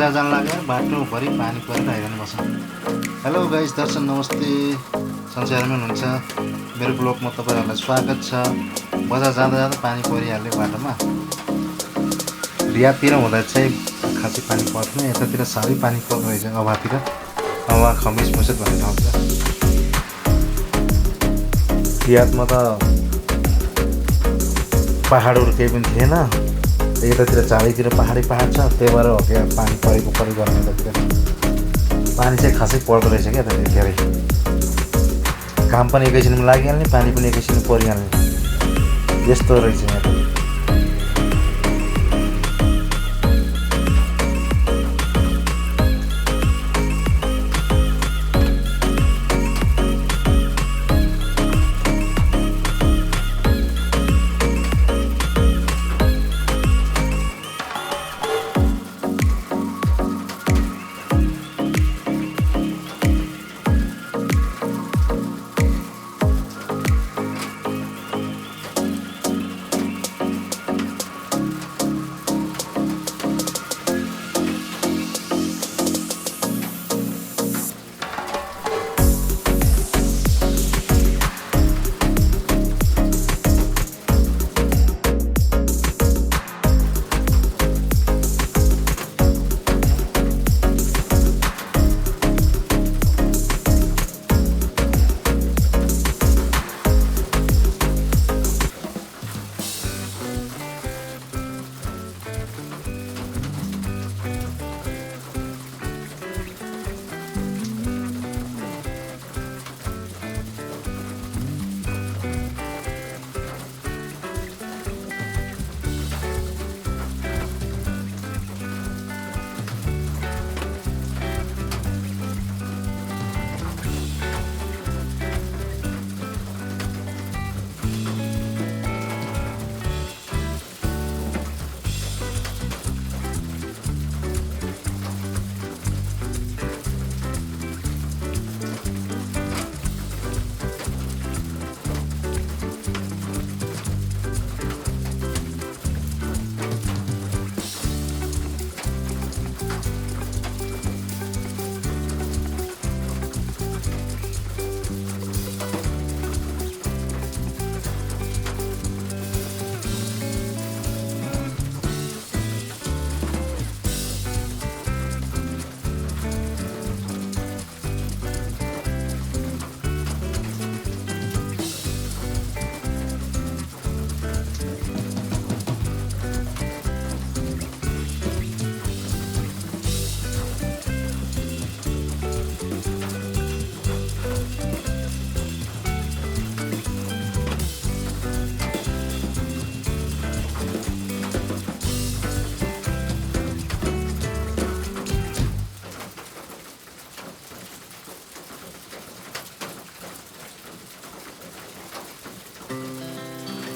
बजार जान लाग्यो बाटोभरि पानी परेर आइरहनु पर्छ। हेलो गाइस, दर्शन नमस्ते, संसारमै हुनुहुन्छ मेरो ब्लगमा तपाईँहरूलाई स्वागत छ। बजार जाँदा जाँदा पानी परिहाल्यो बाटोमा। रियादतिर हुँदा चाहिँ खासै पानी पर्दैन, यतातिर साह्रै पानी पर्दो रहेछ। अभातिर, अभा खमिस मुसैत भन्ने ठाउँतिर। रियादमा त पहाडहरू केही पनि थिएन, यतातिर चारैतिर पहाडै पहाड छ, त्यही भएर हो क्या पानी परेको गर्ने। यतातिर पानी चाहिँ खासै पर्दो रहेछ क्या यतातिर धेरै। काम पनि एकैछिनमा लागिहाल्ने, पानी पनि एकैछिनमा परिहाल्ने, यस्तो रहेछ यहाँ त।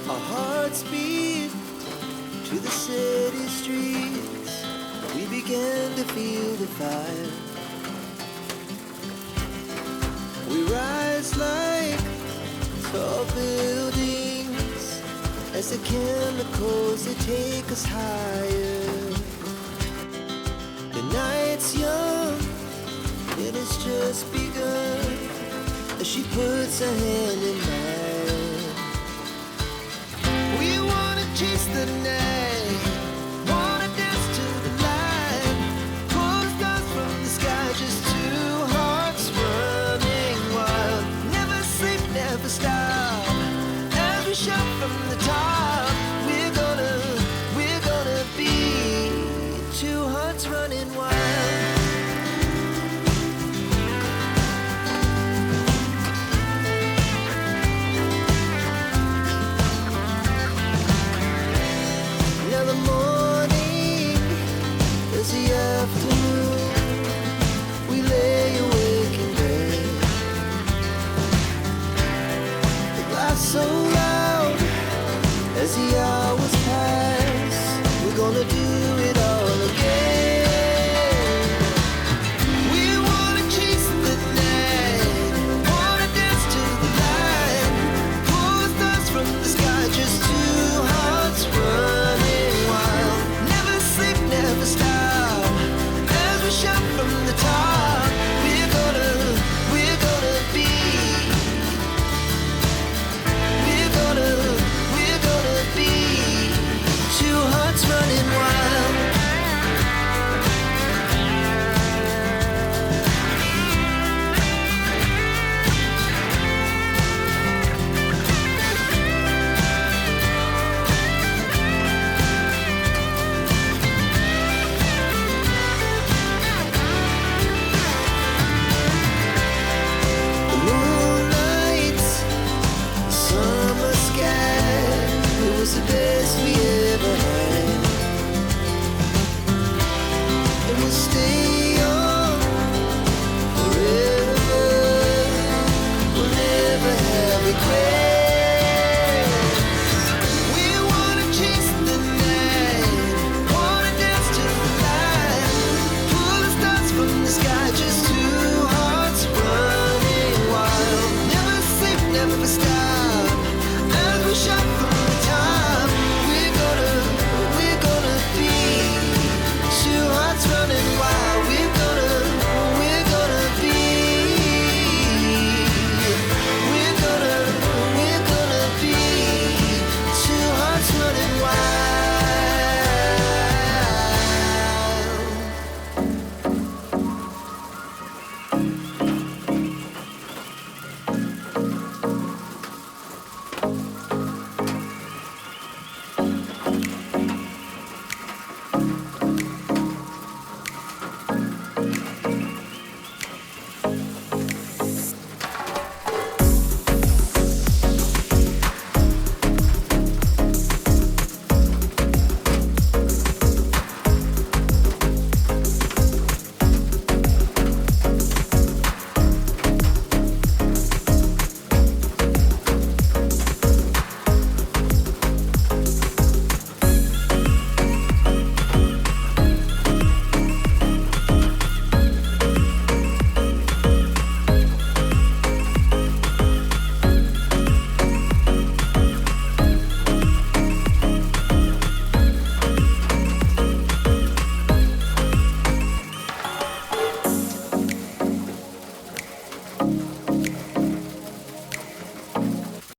Our hearts beat to the city streets. We began to feel the fire. We rise like tall buildings as the chemicals they take us higher. The night's young, it has just begun as she puts her hand in mine. Chase the night, wanna dance to the light. Pull the stars from the sky, just two hearts running wild. Never sleep, never stop. As we shout from the top, we're gonna be two hearts running wild. We lay awake in bed. The glass so loud as the hours pass. We're gonna do it all again. We wanna chase the night, wanna dance to the light. Pull the stars from the sky, just two hearts running wild. Never sleep, never stop. the best we ever had. And we'll stay